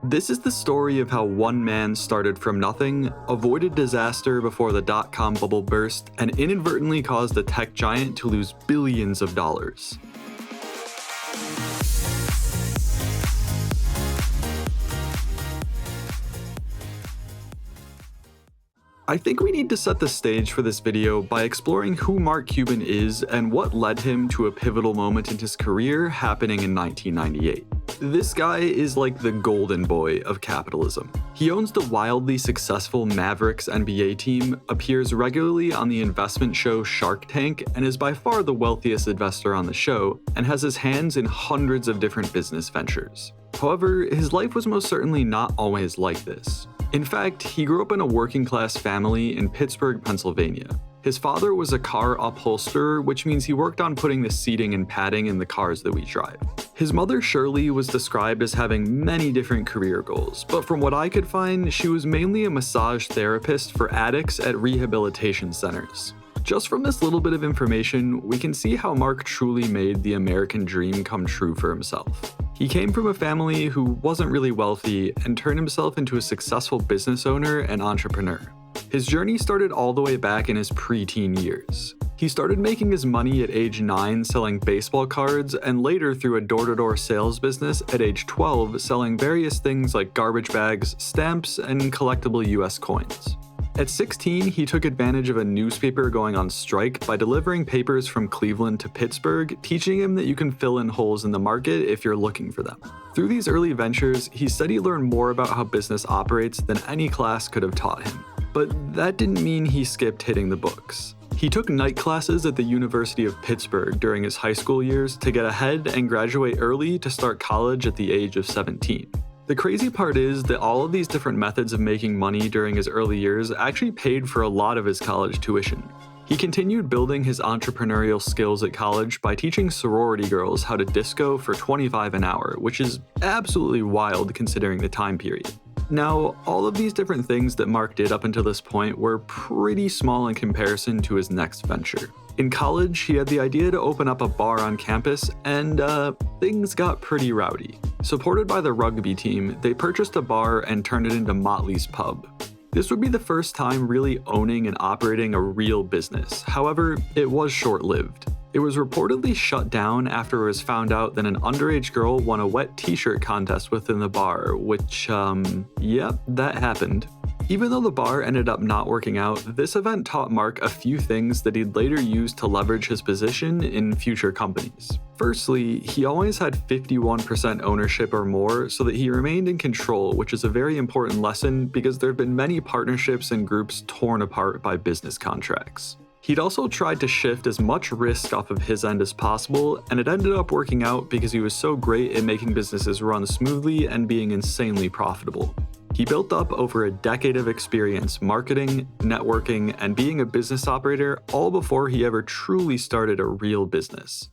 This is the story of how one man started from nothing, avoided disaster before the dot-com bubble burst, and inadvertently caused a tech giant to lose billions of dollars. I think we need to set the stage for this video by exploring who Mark Cuban is and what led him to a pivotal moment in his career happening in 1998. This guy is like the golden boy of capitalism. He owns the wildly successful Mavericks NBA team, appears regularly on the investment show Shark Tank, and is by far the wealthiest investor on the show, and has his hands in hundreds of different business ventures. However, his life was most certainly not always like this. In fact, he grew up in a working-class family in Pittsburgh, Pennsylvania. His father was a car upholsterer, which means he worked on putting the seating and padding in the cars that we drive. His mother, Shirley, was described as having many different career goals, but from what I could find, she was mainly a massage therapist for addicts at rehabilitation centers. Just from this little bit of information, we can see how Mark truly made the American dream come true for himself. He came from a family who wasn't really wealthy and turned himself into a successful business owner and entrepreneur. His journey started all the way back in his preteen years. He started making his money at age 9 selling baseball cards, and later through a door-to-door sales business at age 12 selling various things like garbage bags, stamps, and collectible US coins. At 16, he took advantage of a newspaper going on strike by delivering papers from Cleveland to Pittsburgh, teaching him that you can fill in holes in the market if you're looking for them. Through these early ventures, he said he learned more about how business operates than any class could have taught him. But that didn't mean he skipped hitting the books. He took night classes at the University of Pittsburgh during his high school years to get ahead and graduate early to start college at the age of 17. The crazy part is that all of these different methods of making money during his early years actually paid for a lot of his college tuition. He continued building his entrepreneurial skills at college by teaching sorority girls how to disco for $25 an hour, which is absolutely wild considering the time period. Now, all of these different things that Mark did up until this point were pretty small in comparison to his next venture. In college, he had the idea to open up a bar on campus, and things got pretty rowdy. Supported by the rugby team, they purchased a bar and turned it into Motley's Pub. This would be the first time really owning and operating a real business. However, it was short-lived. It was reportedly shut down after it was found out that an underage girl won a wet t-shirt contest within the bar, which, yep, that happened. Even though the bar ended up not working out, this event taught Mark a few things that he'd later use to leverage his position in future companies. Firstly, he always had 51% ownership or more so that he remained in control, which is a very important lesson because there have been many partnerships and groups torn apart by business contracts. He'd also tried to shift as much risk off of his end as possible, and it ended up working out because he was so great at making businesses run smoothly and being insanely profitable. He built up over a decade of experience marketing, networking, and being a business operator all before he ever truly started a real business.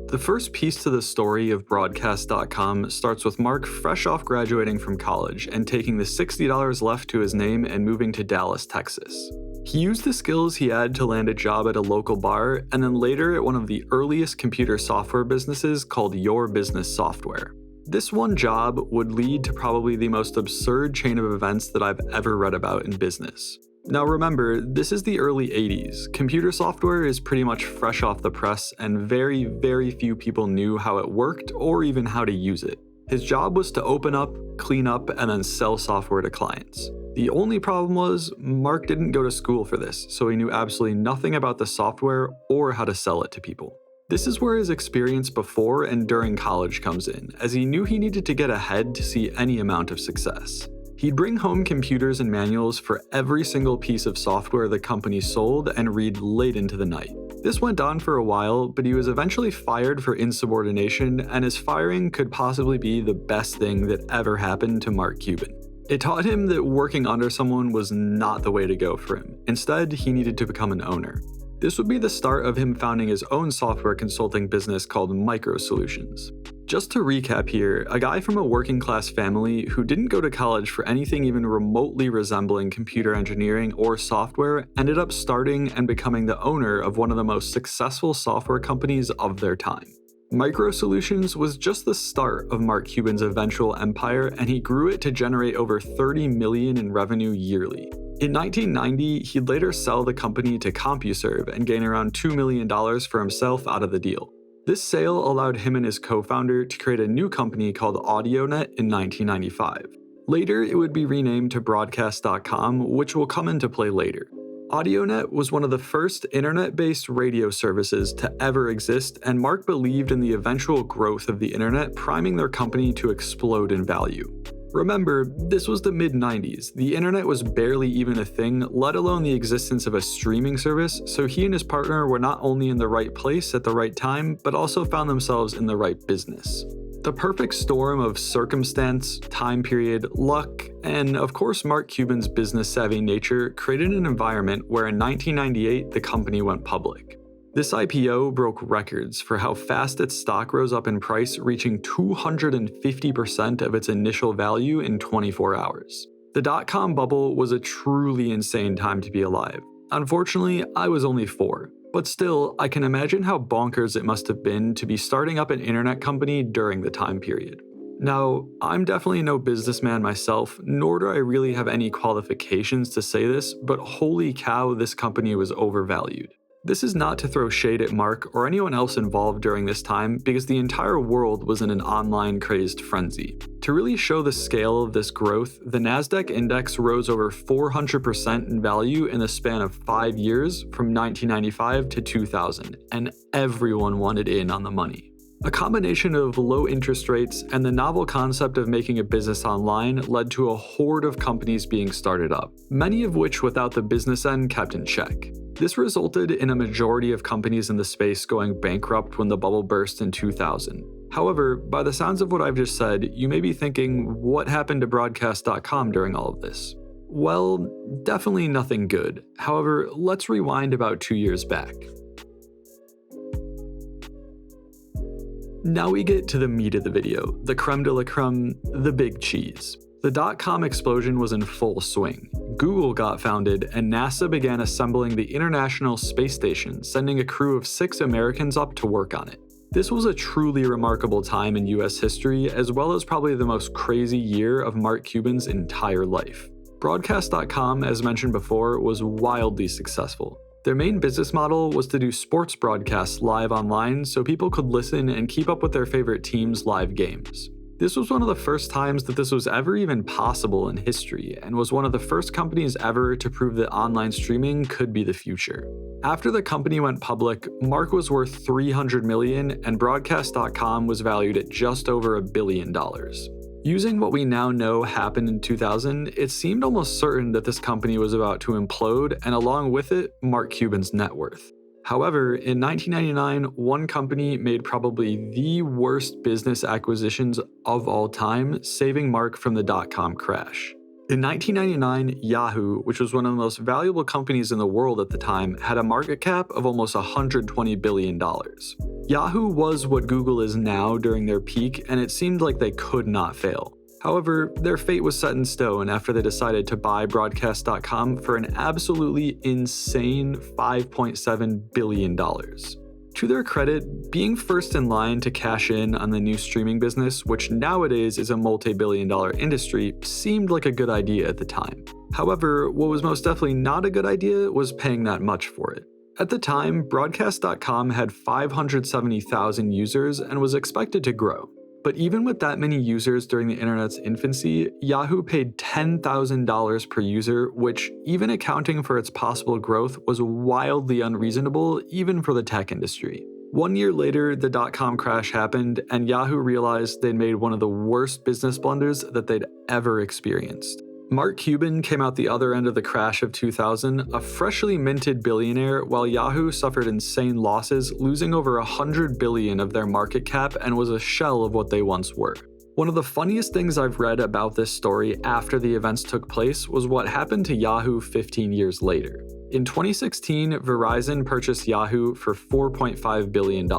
The first piece to the story of Broadcast.com starts with Mark fresh off graduating from college and taking the $60 left to his name and moving to Dallas, Texas. He used the skills he had to land a job at a local bar and then later at one of the earliest computer software businesses called Your Business Software. This one job would lead to probably the most absurd chain of events that I've ever read about in business. Now remember, this is the early 80s. Computer software is pretty much fresh off the press and very, very few people knew how it worked or even how to use it. His job was to open up, clean up, and then sell software to clients. The only problem was, Mark didn't go to school for this, so he knew absolutely nothing about the software or how to sell it to people. This is where his experience before and during college comes in, as he knew he needed to get ahead to see any amount of success. He'd bring home computers and manuals for every single piece of software the company sold and read late into the night. This went on for a while, but he was eventually fired for insubordination, and his firing could possibly be the best thing that ever happened to Mark Cuban. It taught him that working under someone was not the way to go for him. Instead, he needed to become an owner. This would be the start of him founding his own software consulting business called Micro Solutions. Just to recap here, a guy from a working class family who didn't go to college for anything even remotely resembling computer engineering or software ended up starting and becoming the owner of one of the most successful software companies of their time. Micro Solutions was just the start of Mark Cuban's eventual empire, and he grew it to generate over $30 million in revenue yearly. In 1990, he'd later sell the company to CompuServe and gain around $2 million for himself out of the deal. This sale allowed him and his co-founder to create a new company called AudioNet in 1995. Later, it would be renamed to Broadcast.com, which will come into play later. AudioNet was one of the first internet-based radio services to ever exist, and Mark believed in the eventual growth of the internet, priming their company to explode in value. Remember, this was the mid-90s. The internet was barely even a thing, let alone the existence of a streaming service, so he and his partner were not only in the right place at the right time, but also found themselves in the right business. The perfect storm of circumstance, time period, luck, and of course Mark Cuban's business-savvy nature created an environment where in 1998 the company went public. This IPO broke records for how fast its stock rose up in price, reaching 250% of its initial value in 24 hours. The dot-com bubble was a truly insane time to be alive. Unfortunately, I was only 4, but still, I can imagine how bonkers it must have been to be starting up an internet company during the time period. Now, I'm definitely no businessman myself, nor do I really have any qualifications to say this, but holy cow, this company was overvalued. This is not to throw shade at Mark or anyone else involved during this time, because the entire world was in an online crazed frenzy. To really show the scale of this growth, the Nasdaq index rose over 400% in value in the span of 5 years from 1995 to 2000, and everyone wanted in on the money. A combination of low interest rates and the novel concept of making a business online led to a horde of companies being started up, many of which without the business end kept in check. This resulted in a majority of companies in the space going bankrupt when the bubble burst in 2000. However, by the sounds of what I've just said, you may be thinking, what happened to Broadcast.com during all of this? Well, definitely nothing good. However, let's rewind about 2 years back. Now we get to the meat of the video, the creme de la creme, the big cheese. The dot-com explosion was in full swing. Google got founded, and NASA began assembling the International Space Station, sending a crew of 6 Americans up to work on it. This was a truly remarkable time in US history, as well as probably the most crazy year of Mark Cuban's entire life. Broadcast.com, as mentioned before, was wildly successful. Their main business model was to do sports broadcasts live online so people could listen and keep up with their favorite teams' live games. This was one of the first times that this was ever even possible in history, and was one of the first companies ever to prove that online streaming could be the future. After the company went public, Mark was worth $300 million, and Broadcast.com was valued at just over $1 billion. Using what we now know happened in 2000, it seemed almost certain that this company was about to implode, and along with it, Mark Cuban's net worth. However, in 1999, one company made probably the worst business acquisitions of all time, saving Mark from the dot-com crash. In 1999, Yahoo, which was one of the most valuable companies in the world at the time, had a market cap of almost $120 billion. Yahoo was what Google is now during their peak, and it seemed like they could not fail. However, their fate was set in stone after they decided to buy Broadcast.com for an absolutely insane $5.7 billion. To their credit, being first in line to cash in on the new streaming business, which nowadays is a multi-billion-dollar industry, seemed like a good idea at the time. However, what was most definitely not a good idea was paying that much for it. At the time, Broadcast.com had 570,000 users and was expected to grow. But even with that many users during the internet's infancy, Yahoo paid $10,000 per user, which, even accounting for its possible growth, was wildly unreasonable even for the tech industry. 1 year later, the dot-com crash happened, and Yahoo realized they'd made one of the worst business blunders that they'd ever experienced. Mark Cuban came out the other end of the crash of 2000, a freshly minted billionaire, while Yahoo suffered insane losses, losing over $100 billion of their market cap and was a shell of what they once were. One of the funniest things I've read about this story after the events took place was what happened to Yahoo 15 years later. In 2016, Verizon purchased Yahoo for $4.5 billion.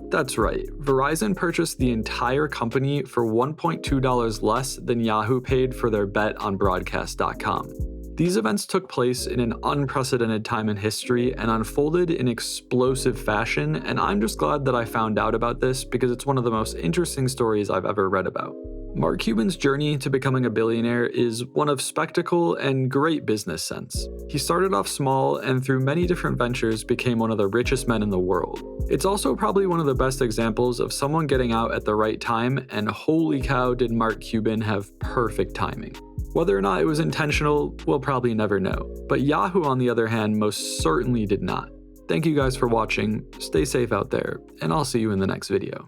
That's right, Verizon purchased the entire company for $1.2 less than Yahoo paid for their bet on broadcast.com. These events took place in an unprecedented time in history and unfolded in explosive fashion, and I'm just glad that I found out about this because it's one of the most interesting stories I've ever read about. Mark Cuban's journey to becoming a billionaire is one of spectacle and great business sense. He started off small and through many different ventures became one of the richest men in the world. It's also probably one of the best examples of someone getting out at the right time, and holy cow did Mark Cuban have perfect timing. Whether or not it was intentional, we'll probably never know. But Yahoo, on the other hand, most certainly did not. Thank you guys for watching, stay safe out there, and I'll see you in the next video.